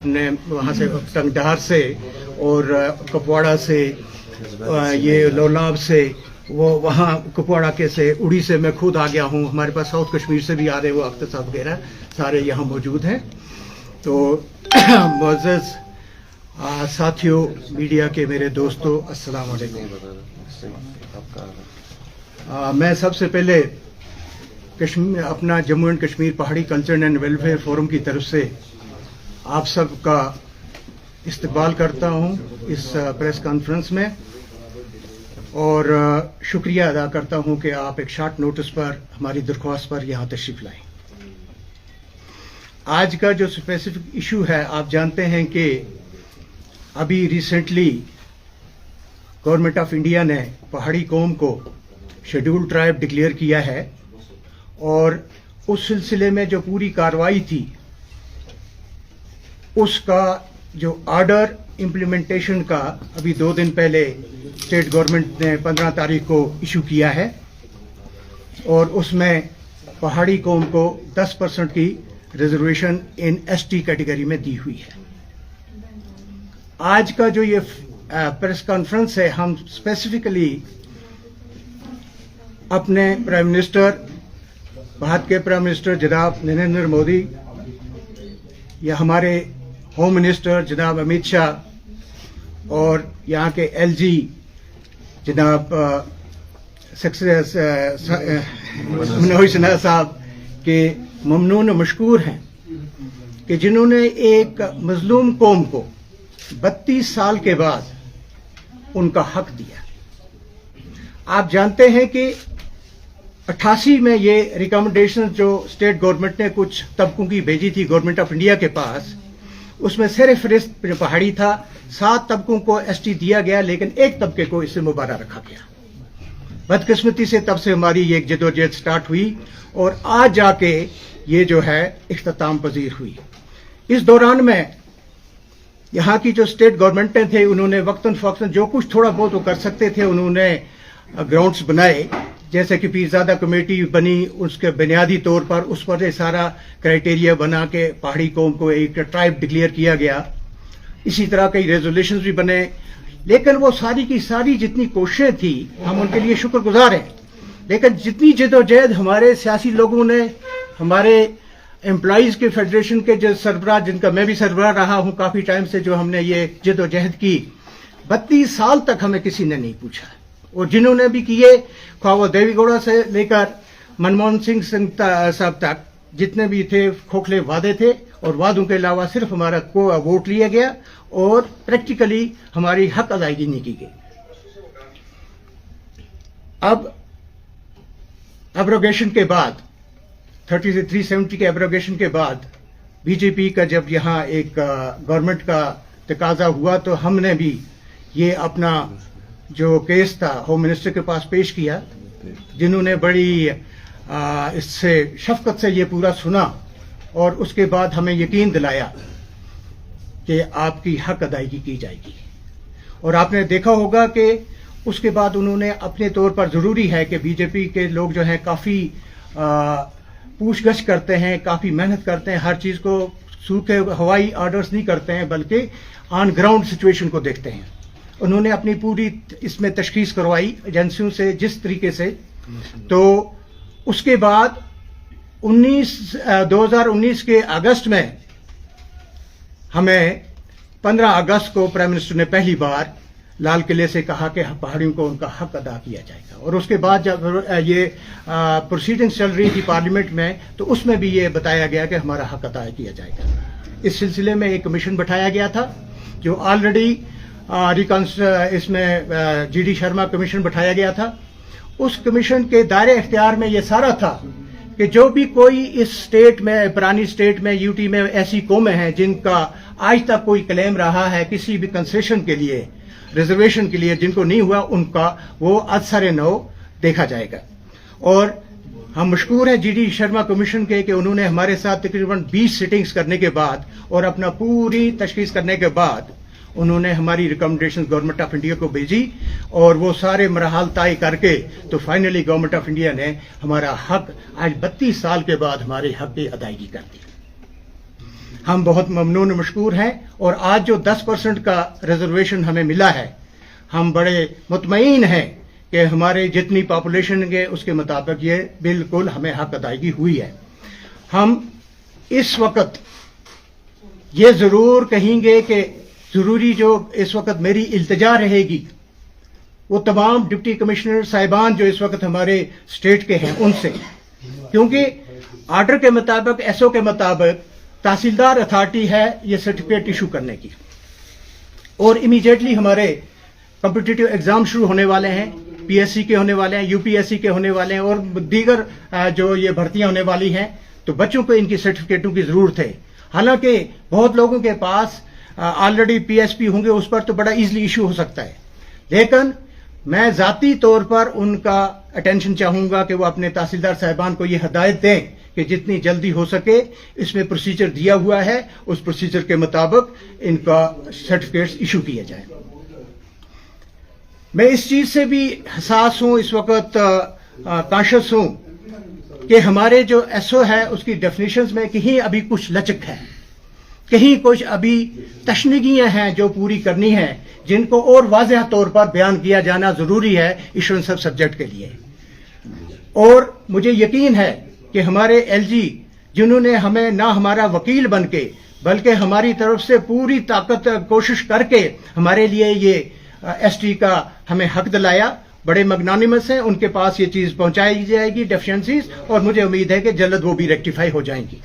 अपने वहाँ से टंगधार से और कुपवाड़ा से ये लोलाब से वो वहाँ कुपवाड़ा के से उड़ी से मैं खुद आ गया हूँ। हमारे पास साउथ कश्मीर से भी आ रहे वो अख्तर साहब वगैरह सारे यहाँ मौजूद हैं। तो मुअज़्ज़ज़ साथियों, मीडिया के मेरे दोस्तों, अस्सलाम वालेकुम। मैं सबसे पहले कश्मीर अपना जम्मू एंड कश्मीर पहाड़ी कल्चर एंड वेलफेयर फोरम की तरफ से आप सब का इस्तकबाल करता हूं इस प्रेस कॉन्फ्रेंस में और शुक्रिया अदा करता हूं कि आप एक शॉर्ट नोटिस पर हमारी दरख्वास्त पर यहां तशरीफ लाएं। आज का जो स्पेसिफिक इशू है, आप जानते हैं कि अभी रिसेंटली गवर्नमेंट ऑफ इंडिया ने पहाड़ी कौम को शेड्यूल्ड ट्राइब डिक्लेयर किया है और उस सिलसिले में जो पूरी कार्रवाई थी उसका जो ऑर्डर इम्प्लीमेंटेशन का अभी 2 दिन पहले स्टेट गवर्नमेंट ने 15 तारीख को इशू किया है और उसमें पहाड़ी कौम को 10% की रिजर्वेशन इन एसटी कैटेगरी में दी हुई है। आज का जो ये प्रेस कॉन्फ्रेंस है, हम स्पेसिफिकली अपने प्राइम मिनिस्टर, भारत के प्राइम मिनिस्टर जनाब नरेंद्र मोदी या हमारे होम मिनिस्टर जनाब अमित शाह और यहाँ के एलजी जनाब मनोज सिन्हा साहब के ममनून मशकूर हैं कि जिन्होंने एक मजलूम कौम को 32 साल के बाद उनका हक दिया। आप जानते हैं कि 88 में ये रिकमेंडेशन जो स्टेट गवर्नमेंट ने कुछ तबकों की भेजी थी गवर्नमेंट ऑफ इंडिया के पास, उसमें सिर्फ पहाड़ी था। 7 तबकों को एसटी दिया गया, लेकिन एक तबके को इससे मुबारा रखा गया। बदकिस्मती से तब से हमारी ये जदोजहद स्टार्ट हुई और आज जाके ये जो है इख्तिताम पजीर हुई। इस दौरान में यहाँ की जो स्टेट गवर्नमेंटें थे, उन्होंने वक्तन फक्तन जो कुछ थोड़ा बहुत वो कर सकते थे, उन्होंने ग्राउंड्स बनाए, जैसे कि पीरजादा कमेटी बनी, उसके बुनियादी तौर पर उस पर ये सारा क्राइटेरिया बना के पहाड़ी कौम को एक ट्राइब डिक्लेयर किया गया। इसी तरह कई रेजोल्यूशंस भी बने, लेकिन वो सारी की सारी जितनी कोशिशें थी, हम उनके लिए शुक्रगुजार हैं। लेकिन जितनी जदोजहद हमारे सियासी लोगों ने, हमारे एम्प्लॉइज के फेडरेशन के जो सरबराह, जिनका मैं भी सरबराह रहा हूं काफी टाइम से, जो हमने ये जदोजहद की, 32 साल तक हमें किसी ने नहीं पूछा। और जिन्होंने भी किए, ख्वाह वो देवीगौड़ा से लेकर मनमोहन सिंह साहब तक, जितने भी थे खोखले वादे थे और वादों के अलावा सिर्फ हमारा को वोट लिया गया और प्रैक्टिकली हमारी हक अदायगी नहीं की गई। अब एब्रोगेशन के बाद, 370 के एब्रोगेशन के बाद बीजेपी का जब यहाँ एक गवर्नमेंट का तकाजा हुआ, तो हमने भी ये अपना जो केस था होम मिनिस्टर के पास पेश किया, जिन्होंने बड़ी इससे शफकत से ये पूरा सुना और उसके बाद हमें यकीन दिलाया कि आपकी हक अदायगी की जाएगी। और आपने देखा होगा कि उसके बाद उन्होंने अपने तौर पर, जरूरी है कि बीजेपी के लोग जो हैं काफी पूछगछ करते हैं, काफी मेहनत करते हैं, हर चीज को सूखे हवाई ऑर्डर्स नहीं करते हैं, बल्कि ऑन ग्राउंड सिचुएशन को देखते हैं। उन्होंने अपनी पूरी इसमें तशखीस करवाई एजेंसियों से जिस तरीके से, तो उसके बाद 2019 के अगस्त में हमें 15 अगस्त को प्राइम मिनिस्टर ने पहली बार लाल किले से कहा कि पहाड़ियों को उनका हक अदा किया जाएगा। और उसके बाद जब ये प्रोसीडिंग चल रही थी पार्लियामेंट में, तो उसमें भी ये बताया गया कि हमारा हक अदा किया जाएगा। इस सिलसिले में एक कमीशन बैठाया गया था, जो ऑलरेडी इसमें जीडी शर्मा कमीशन बैठाया गया था। उस कमीशन के दायरे इख्तियार में ये सारा था कि जो भी कोई इस स्टेट में, पुरानी स्टेट में, यूटी में ऐसी कौमें हैं जिनका आज तक कोई क्लेम रहा है किसी भी कंसेशन के लिए, रिजर्वेशन के लिए, जिनको नहीं हुआ, उनका वो अदसर नौ देखा जाएगा। और हम मशकूर हैं जीडी शर्मा कमीशन के कि उन्होंने हमारे साथ तकरीबन 20 सिटिंग्स करने के बाद और अपना पूरी तशखीस करने के बाद उन्होंने हमारी रिकमेंडेशन गवर्नमेंट ऑफ इंडिया को भेजी और वो सारे मरहल तय करके तो फाइनली गवर्नमेंट ऑफ इंडिया ने हमारा हक आज 32 साल के बाद हमारे हक की अदायगी कर दी। ہم بہت ممنون و مشکور ہیں، اور آج جو 10% کا ریزرویشن ہمیں ملا ہے، ہم بڑے مطمئن ہیں کہ ہمارے جتنی پاپولیشن ہے اس کے مطابق یہ بالکل ہمیں حق ادائیگی ہوئی ہے۔ ہم اس وقت یہ ضرور کہیں گے کہ ضروری جو اس وقت میری التجا رہے گی وہ تمام ڈپٹی کمشنر صاحبان جو اس وقت ہمارے اسٹیٹ کے ہیں ان سے، کیونکہ آرڈر کے مطابق، ایس او کے مطابق تحصیلدار اتھارٹی ہے یہ سرٹیفکیٹ ایشو کرنے کی، اور امیڈیٹلی ہمارے کمپٹیٹیو ایگزام شروع ہونے والے ہیں، پی ایس سی کے ہونے والے ہیں، یو پی ایس سی کے ہونے والے ہیں، اور دیگر جو یہ بھرتیاں ہونے والی ہیں، تو بچوں کو ان کی سرٹیفکیٹوں کی ضرورت ہے۔ حالانکہ بہت لوگوں کے پاس آلریڈی پی ایس پی ہوں گے، اس پر تو بڑا ایزلی ایشو ہو سکتا ہے، لیکن میں ذاتی طور پر ان کا اٹینشن چاہوں گا کہ وہ اپنے تحصیلدار صاحبان کو یہ ہدایت دیں کہ جتنی جلدی ہو سکے، اس میں پروسیجر دیا ہوا ہے، اس پروسیجر کے مطابق ان کا سرٹیفکیٹس ایشو کیا جائے۔ میں اس چیز سے بھی حساس ہوں، اس وقت کانشس ہوں کہ ہمارے جو ایس او ہے اس کی ڈیفینیشنز میں کہیں ابھی کچھ لچک ہے، کہیں کچھ ابھی تشنگیاں ہیں جو پوری کرنی ہیں، جن کو اور واضح طور پر بیان کیا جانا ضروری ہے ایشورنس آف سبجیکٹ کے لیے۔ اور مجھے یقین ہے کہ ہمارے ایل جی جنہوں نے ہمیں نہ ہمارا وکیل بن کے بلکہ ہماری طرف سے پوری طاقت کوشش کر کے ہمارے لیے یہ ایس ٹی کا ہمیں حق دلایا، بڑے مگنانیمس ہیں، ان کے پاس یہ چیز پہنچائی جائے گی ڈیفیشنسیز، اور مجھے امید ہے کہ جلد وہ بھی ریکٹیفائی ہو جائیں گی۔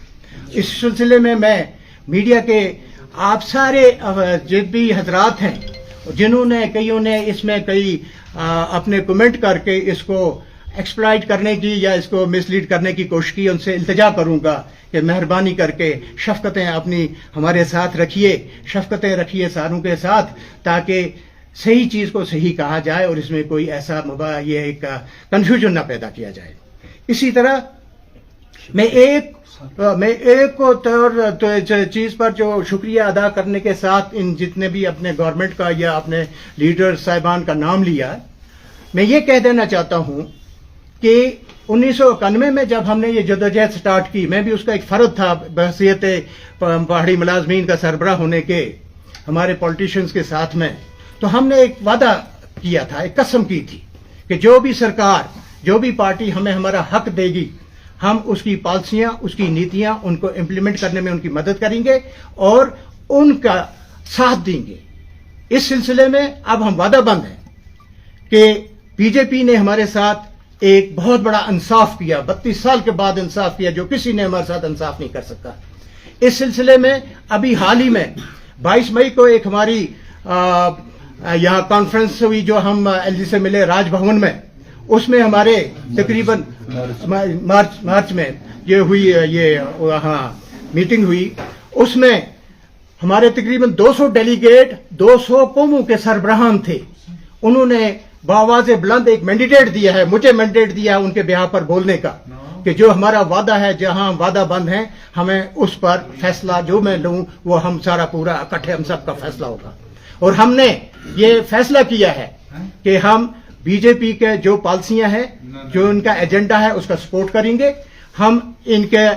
اس سلسلے میں میڈیا کے آپ سارے جتنے بھی حضرات ہیں جنہوں نے کئیوں نے اس میں کئی اپنے کمنٹ کر کے اس کو ایکسپلائٹ کرنے کی یا اس کو مس لیڈ کرنے کی کوشش کی، ان سے التجا کروں گا کہ مہربانی کر کے شفقتیں اپنی ہمارے ساتھ رکھیے، شفقتیں رکھیے ساروں کے ساتھ، تاکہ صحیح چیز کو صحیح کہا جائے اور اس میں کوئی ایسا یہ ایک کنفیوژن نہ پیدا کیا جائے۔ اسی طرح میں ایک چیز پر جو شکریہ ادا کرنے کے ساتھ ان جتنے بھی اپنے گورنمنٹ کا یا اپنے لیڈر صاحبان کا نام لیا، میں یہ کہہ دینا چاہتا ہوں کہ 1991 میں جب ہم نے یہ جدوجہد سٹارٹ کی، میں بھی اس کا ایک فرد تھا بحیثیت پہاڑی ملازمین کا سربراہ ہونے کے، ہمارے پولیٹیشنز کے ساتھ میں، تو ہم نے ایک وعدہ کیا تھا، ایک قسم کی تھی کہ جو بھی سرکار، جو بھی پارٹی ہمیں ہمارا حق دے گی، ہم اس کی پالیسیاں، اس کی نیتیاں، ان کو امپلیمنٹ کرنے میں ان کی مدد کریں گے اور ان کا ساتھ دیں گے۔ اس سلسلے میں اب ہم وعدہ بند ہیں کہ بی جے پی نے ہمارے ساتھ ایک بہت بڑا انصاف کیا، 32 سال کے بعد انصاف کیا، جو کسی نے ہمارے ساتھ انصاف نہیں کر سکا۔ اس سلسلے میں ابھی حال ہی میں 22 مئی کو ایک ہماری یہاں کانفرنس ہوئی جو ہم ایل جی سے ملے راج بھون میں، اس میں ہمارے تقریباً مارچ میں یہ ہوئی، یہ وہاں میٹنگ ہوئی، اس میں ہمارے تقریباً 200 ڈیلیگیٹ 200 قوموں کے سربراہان تھے۔ انہوں نے بآواز بلند ایک مینڈیٹ دیا ہے، مجھے مینڈیٹ دیا ہے ان کے بیہاف پر بولنے کا، کہ جو ہمارا وعدہ ہے، جہاں وعدہ بند ہیں، ہمیں اس پر فیصلہ جو میں لوں وہ ہم سارا پورا اکٹھے ہم سب کا فیصلہ ہوگا۔ اور ہم نے یہ فیصلہ کیا ہے کہ ہم بی جے پی کے جو پالیسیاں ہیں، جو ان کا ایجنڈا ہے، اس کا سپورٹ کریں گے، ہم ان کے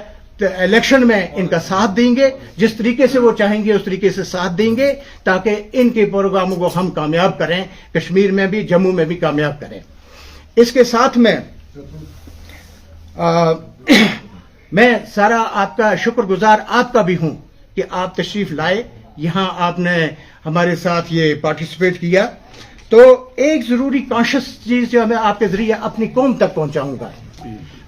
الیکشن میں ان کا ساتھ دیں گے، جس طریقے سے وہ چاہیں گے اس طریقے سے ساتھ دیں گے، تاکہ ان کے پروگراموں کو ہم کامیاب کریں، کشمیر میں بھی، جموں میں بھی کامیاب کریں۔ اس کے ساتھ میں سارا آپ کا شکر گزار آپ کا بھی ہوں کہ آپ تشریف لائے یہاں، آپ نے ہمارے ساتھ یہ پارٹیسپیٹ کیا۔ تو ایک ضروری کانشس چیز جو میں آپ کے ذریعے اپنی قوم تک پہنچاؤں گا۔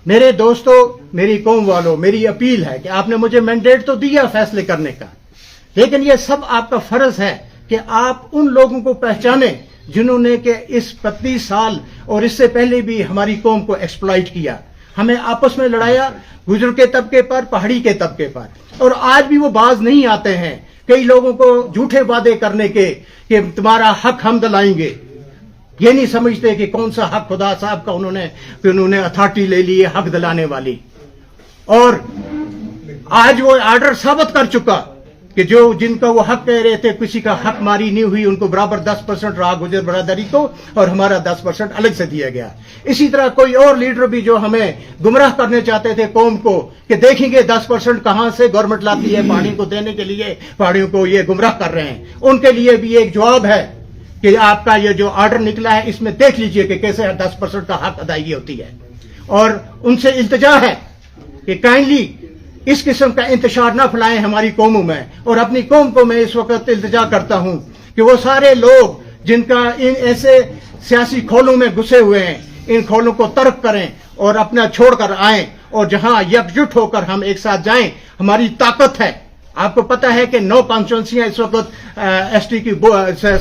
میرے دوستو، میری قوم والوں، میری اپیل ہے کہ آپ نے مجھے مینڈیٹ تو دیا فیصلے کرنے کا، لیکن یہ سب آپ کا فرض ہے کہ آپ ان لوگوں کو پہچانیں جنہوں نے کہ اس 32 سال اور اس سے پہلے بھی ہماری قوم کو ایکسپلائٹ کیا، ہمیں آپس میں لڑایا، گجر کے طبقے پر، پہاڑی کے طبقے پر، اور آج بھی وہ باز نہیں آتے ہیں کئی لوگوں کو جھوٹے وعدے کرنے کے کہ تمہارا حق ہم دلائیں گے۔ یہ نہیں سمجھتے کہ کون سا حق خدا صاحب کا انہوں نے اتھارٹی لے لی ہے حق دلانے والی، اور آج وہ آرڈر ثابت کر چکا کہ جو जिनका वो हक कह रहे थे किसी का हक मारी नहीं हुई, उनको बराबर 10% रहा गुजर बरादरी को और हमारा 10% अलग से दिया गया। इसी तरह कोई और लीडर भी जो हमें गुमराह करने चाहते थे कौम को कि देखेंगे 10% कहां से गवर्नमेंट लाती है पहाड़ी को देने के लिए, पहाड़ियों को ये गुमराह कर रहे हैं, उनके लिए भी एक जवाब है कि आपका ये जो ऑर्डर निकला है इसमें देख लीजिए कि कैसे 10% का हक अदायगी होती है। और उनसे इल्तिजा है कि काइंडली इस किस्म का इंतशार न फैलाएं हमारी कौमों में। और अपनी कौम को मैं इस वक्त इल्तिजा करता हूं कि वो सारे लोग जिनका इन ऐसे सियासी खोलों में घुसे हुए हैं, इन खोलों को तर्क करें और अपना छोड़कर आएं और जहां एकजुट होकर हम एक साथ जाएं। हमारी ताकत है। आपको पता है कि 9 कॉन्स्टिट्यूंसियां इस वक्त एसटी की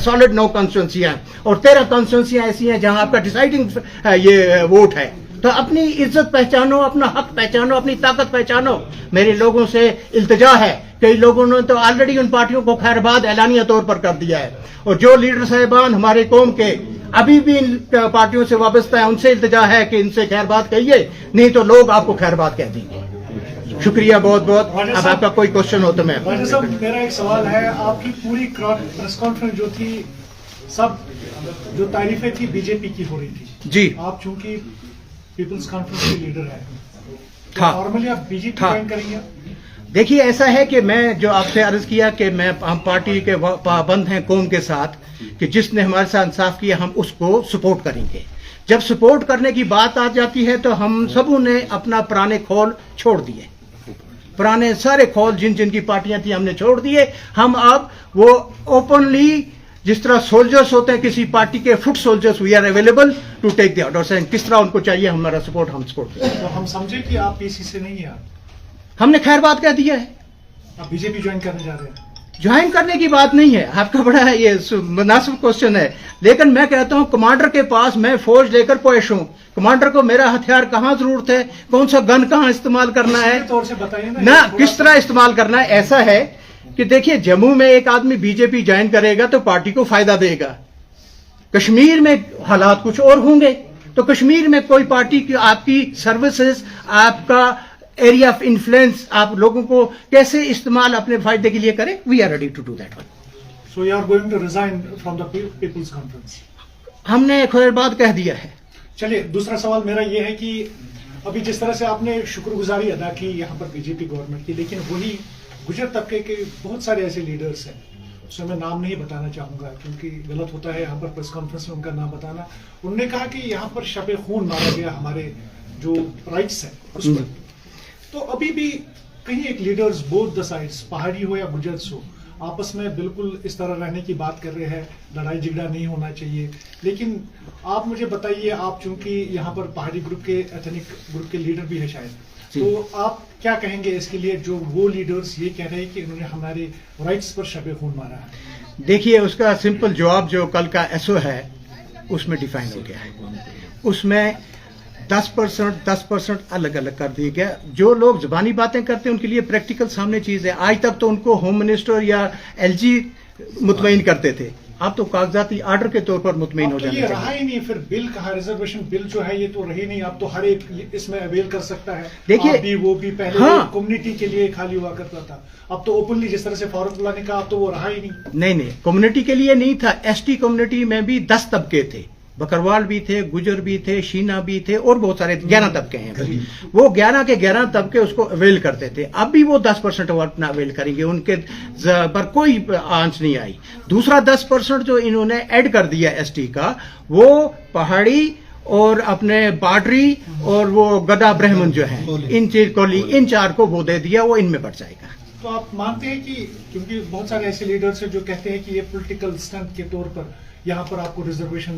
सॉलिड 9 कॉन्स्टिट्यूंसियां और 13 कॉन्स्टिट्यूंसियां ऐसी हैं जहां आपका डिसाइडिंग ये वोट है। तो अपनी इज्जत पहचानो, अपना हक पहचानो, अपनी ताकत पहचानो। मेरे लोगों से इल्तिजा है, कई लोगों ने तो ऑलरेडी उन पार्टियों को खैरबाद एलानिया तौर पर कर दिया है। और जो लीडर साहिबान हमारे कौम के अभी भी इन पार्टियों से वाबस्ता है, उनसे इल्तिजा है कि इनसे खैरबाद कहिए, नहीं तो लोग आपको खैरबाद कह देंगे। शुक्रिया बहुत बहुत। अब आपका कोई क्वेश्चन हो तो मैं। मेरा एक सवाल है, आपकी पूरी प्रेस कॉन्फ्रेंस जो थी, सब जो तारीफें थी बीजेपी की हो रही थी जी। आप चूंकि पीपल्स कॉन्फ्रेंस के लीडर है, नॉर्मली आप बीजेपी ज्वाइन करेंगे? देखिए ऐसा है कि मैं जो आपसे अर्ज किया कि हम पार्टी के पाबंद हैं कौम के साथ, कि जिसने हमारे साथ इंसाफ किया हम उसको सपोर्ट करेंगे। जब सपोर्ट करने की बात आ जाती है तो हम सबों ने अपना पुराने खोल छोड़ दिए, पुराने सारे खोल जिन जिन की पार्टियां थी हमने छोड़ दिए। हम अब वो ओपनली जिस तरह सोल्जर्स होते हैं किसी पार्टी के foot soldiers, we are available to take the orders and किस तरह उनको चाहिए हमारा सपोर्ट हम सपोर्ट करें। तो हम समझे कि आप पीसी से नहीं है, हमने खैर बात कह दिया है, आप बीजेपी ज्वाइन करने जा रहे हैं? ज्वाइन करने की बात नहीं है, आपका बड़ा ये मुनासिब क्वेश्चन है। लेकिन मैं कहता हूं कमांडर के पास मैं फौज लेकर पेश हूं, कमांडर को मेरा हथियार कहां जरूरत है, कौन सा गन कहां इस्तेमाल करना है, तौर से बताइए ना किस तरह इस्तेमाल करना है। ऐसा है कि देखिए जम्मू में एक आदमी बीजेपी ज्वाइन करेगा तो पार्टी को फायदा देगा, कश्मीर में हालात कुछ और होंगे, तो कश्मीर में कोई पार्टी की आपकी सर्विसेज, आपका एरिया ऑफ इन्फ्लुएंस, आप लोगों को कैसे इस्तेमाल अपने फायदे के लिए करें, we are ready to do that one. So you are going to resign from the people's conference? हमने खैर बात कह दिया है। चलिए, दूसरा सवाल मेरा ये है कि अभी जिस तरह से आपने शुक्रगुजारी अदा की यहाँ पर बीजेपी गवर्नमेंट की, लेकिन वही गुजर तबके के बहुत सारे ऐसे लीडर्स हैं, उसमें मैं नाम नहीं बताना चाहूंगा क्योंकि गलत होता है यहाँ पर प्रेस कॉन्फ्रेंस में उनका नाम बताना। उन्होंने कहा कि यहाँ पर शबे खून मारा गया, हमारे जो राइट्स हैं उस पर। तो अभी भी कहीं एक लीडर्स बोथ द साइड्स, पहाड़ी हो या गुजर्स हो, आपस में बिल्कुल इस तरह रहने की बात कर रहे हैं, लड़ाई झगड़ा नहीं होना चाहिए। लेकिन आप मुझे बताइए, आप चूंकि यहाँ पर पहाड़ी ग्रुप के, एथनिक ग्रुप के लीडर भी है शायद, तो आप क्या कहेंगे इसके लिए जो वो लीडर्स ये कह रहे हैं कि उन्होंने हमारे राइट्स पर शबे खून मारा है? देखिए उसका सिंपल जवाब जो कल का एसओ है उसमें डिफाइन हो गया है, उसमें 10% अलग अलग कर दिया गया। जो लोग जुबानी बातें करते हैं उनके लिए प्रैक्टिकल सामने चीज है। आज तक तो उनको होम मिनिस्टर या एलजी मुतमईन करते थे, आप तो कागजाती आर्डर के तौर पर मुतमईन हो जाने ये रहा ही नहीं, फिर बिल कहा, रिजर्वेशन बिल जो है ये तो रही नहीं। अब तो हर एक इसमें अवेल कर सकता है। देखिए भी वो भी पहले कम्युनिटी के लिए खाली हुआ करता था, अब तो ओपनली जिस तरह से फारूकउल्लाह ने कहा, अब तो वो रहा ही नहीं। नहीं, कम्युनिटी के लिए नहीं था। एसटी कम्युनिटी में भी 10 तबके थे, बकरवाल भी थे, गुजर भी थे, शीना भी थे और बहुत सारे 11 तबके हैं। वो 11 के 11 तबके उसको अवेल करते थे। अब भी वो 10% अपना अवेल करेंगे, उनके पर कोई आंच नहीं आई। दूसरा 10% जो इन्होंने ऐड कर दिया एसटी का, वो पहाड़ी और अपने बाडरी और वो गदा ब्राह्मण जो है, इन 4 को वो दे दिया, वो इनमें बढ़ जाएगा। तो आप मानते हैं कि क्योंकि बहुत सारे ऐसे लीडर्स हैं जो कहते हैं कि ये पॉलिटिकल स्टंट के तौर पर यहाँ पर आपको रिजर्वेशन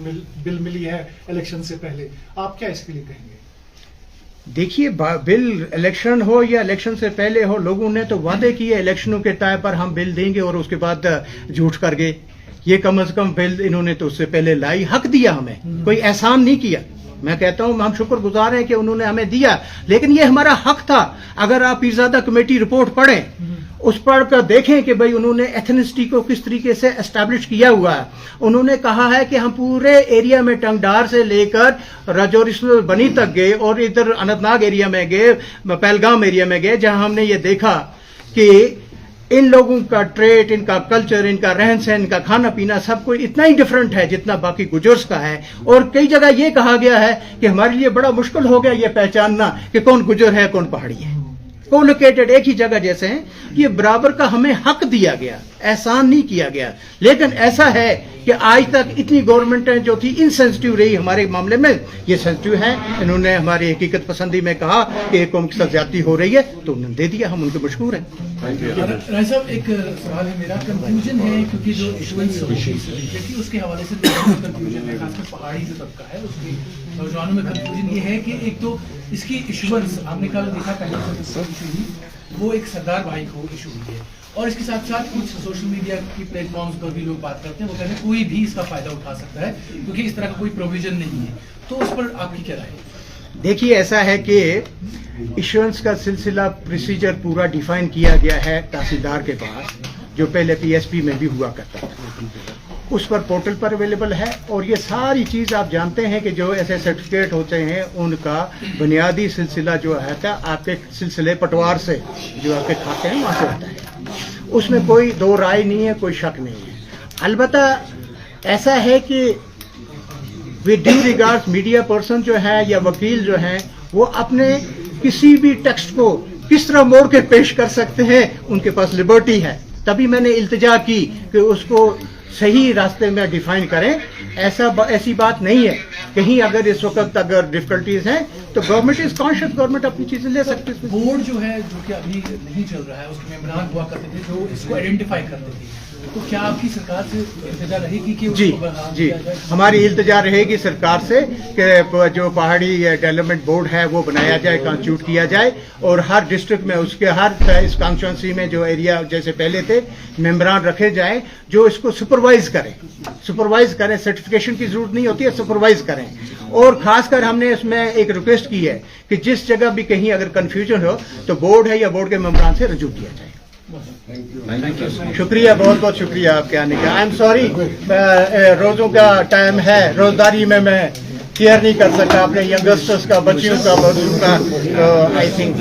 बिल मिली है इलेक्शन से पहले, आप क्या इसके लिए कहेंगे? देखिए बिल इलेक्शन हो या इलेक्शन से पहले हो, लोगों ने तो वादे किए इलेक्शनों के टाइम पर हम बिल देंगे और उसके बाद झूठ कर गए। ये कम से कम बिल इन्होंने तो उससे पहले लाई, हक दिया हमें, कोई एहसान नहीं किया। मैं कहता हूं हम शुक्रगुजार हैं कि उन्होंने हमें दिया, लेकिन ये हमारा हक था। अगर आप पीरजादा कमेटी रिपोर्ट पढ़ें, उस पर कर देखें कि भाई उन्होंने एथनिसिटी को किस तरीके से एस्टैब्लिश किया हुआ है। उन्होंने कहा है कि हम पूरे एरिया में टंगडार से लेकर राजौरी बनी तक गए और इधर अनंतनाग एरिया में गए, पहलगाम एरिया में गए, जहां हमने ये देखा कि इन लोगों का ट्रेड, इनका कल्चर, इनका रहन सहन, इनका खाना पीना सब कोई इतना ही डिफरेंट है जितना बाकी गुजर्स का है। और कई जगह ये कहा गया है कि हमारे लिए बड़ा मुश्किल हो गया ये पहचानना कि कौन गुजर है कौन पहाड़ी है। कोलोकेटेड एक ही जगह जैसे हैं, ये बराबर का हमें हक दिया गया, एहसान नहीं किया गया। लेकिन ऐसा है कि आज तक इतनी गवर्नमेंटें जो थी इनसेंसिटिव रही हमारे मामले में, ये सेंसिटिव हैं। इन्होंने हमारी हकीकत पसंदी में कहा कि एक कौम के साथ ज्यादती हो रही है तो उन्होंने दे दिया, हम उनके मशहूर हैं। राय साहब, एक सवाल है मेरा, कंफ्यूजन है क्योंकि जो इशुएंस देखिए उसके हवाले से कंफ्यूजन है, खासकर पहाड़ी जो तबका है उसके नौजवानों में कंफ्यूजन ये है कि एक तो इसकी इशुएंस हमने कल देखा पहले इशू हुई, वो एक सरदार भाई को इशू हुई है, और इसके साथ साथ कुछ सोशल मीडिया की प्लेटफॉर्म्स पर भी लोग बात करते हैं, वो कहते हैं कोई भी इसका फायदा उठा सकता है क्योंकि इस तरह का कोई प्रोविजन नहीं है। तो उस पर आपकी क्या राय है? देखिए, ऐसा है कि इश्योरेंस का सिलसिला प्रोसीजर पूरा डिफाइन किया गया है तहसीलदार के पास, जो पहले पीएसपी में भी हुआ करता था, उस पर पोर्टल पर अवेलेबल है। और ये सारी चीज़ आप जानते हैं कि जो ऐसे सर्टिफिकेट होते हैं उनका बुनियादी सिलसिला जो है आपके सिलसिले पटवार से जो आपके खाते हैं वहाँ से होता है, उसमें कोई दो राय नहीं है, कोई शक नहीं है। अलबत्ता ऐसा है कि with due regards media person जो है या वकील जो हैं वो अपने किसी भी टेक्स्ट को किस तरह मोड़ के पेश कर सकते हैं, उनके पास लिबर्टी है। तभी मैंने इल्तिजा की कि उसको सही रास्ते में डिफाइन करें। ऐसी बात नहीं है कहीं अगर इस वक्त अगर डिफिकल्टीज हैं तो गवर्नमेंट इज कॉन्शियस, गवर्नमेंट अपनी चीजें ले सकती है। बोर्ड जो है जो कि अभी नहीं चल रहा है उसके मेंबरान हुआ करते थे जो इसको आइडेंटिफाई करते थे, तो क्या आपकी सरकार से इल्तिजा रहेगी कि जी जी हमारी इल्तिजा रहेगी सरकार से कि जो पहाड़ी डेवलपमेंट बोर्ड है वो बनाया जाए, कॉन्स्टिट्यूट किया जाए, और हर डिस्ट्रिक्ट में उसके हर इस कॉन्स्टिट्यूंसी में जो एरिया जैसे पहले थे मेंबरान रखे जाएं जो इसको सुपरवाइज करें। सर्टिफिकेशन की जरूरत नहीं होती है, सुपरवाइज करें। और खासकर हमने इसमें एक रिक्वेस्ट की है कि जिस जगह भी कहीं अगर कंफ्यूजन हो तो बोर्ड है या बोर्ड के मेंबरान से रजू किया जाए। शुक्रिया, बहुत बहुत शुक्रिया आपके आने का। आई एम सॉरी, रोजों का टाइम है, रोजदारी में मैं केयर नहीं कर सकता अपने यंगस्टर्स का, बच्चियों का, बच्चों का। I think